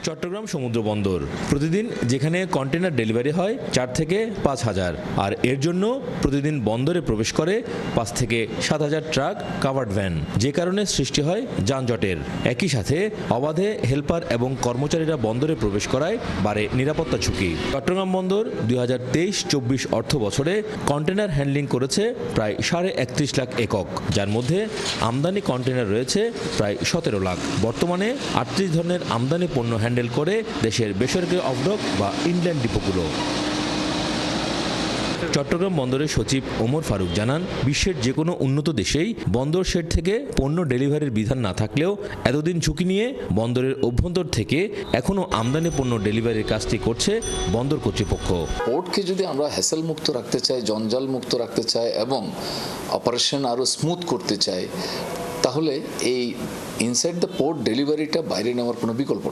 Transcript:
চট্টগ্রাম সমুদ্র বন্দর প্রতিদিন যেখানে কন্টেনার ডেলিভারি হয় 4 থেকে 5 হাজার, আর এর জন্য প্রতিদিন বন্দরে প্রবেশ করে 5 থেকে 7 হাজার ট্রাক কাভার্ড ভ্যান, যে কারণে সৃষ্টি হয় যানজটের। একই সাথে অবাধে হেলপার এবং কর্মচারীরা বন্দরে প্রবেশ করায় বাড়ে নিরাপত্তা ঝুঁকি। চট্টগ্রাম বন্দর 2023-24 অর্থ বছরে কন্টেনার হ্যান্ডলিং করেছে প্রায় 31.5 লাখ একক, যার মধ্যে আমদানি কন্টেনার রয়েছে প্রায় 17 লাখ। বর্তমানে 38 ধরনের আমদানি পণ্য হ্যান্ডেল করে দেশের বেসরকারি অফডক বা ইনল্যান্ড ডিপোগুলো। চট্টগ্রাম বন্দরের সচিব ওমর ফারুক জানান, বিশ্বের যে কোনো উন্নত দেশেই বন্দর শেড থেকে পণ্য ডেলিভারির বিধান না থাকলেও এতদিন ঝুঁকি নিয়ে বন্দরের অভ্যন্তর থেকে এখনও আমদানি পণ্য ডেলিভারির কাজটি করছে বন্দর কর্তৃপক্ষ। পোর্টকে যদি আমরা হ্যাসেল মুক্ত রাখতে চাই, জঞ্জাল মুক্ত রাখতে চাই এবং অপারেশন আরও স্মুথ করতে চাই, তাহলে এই ইনসাইড দ্য পোর্ট ডেলিভারিটা বাইরে নেওয়ার কোনো বিকল্প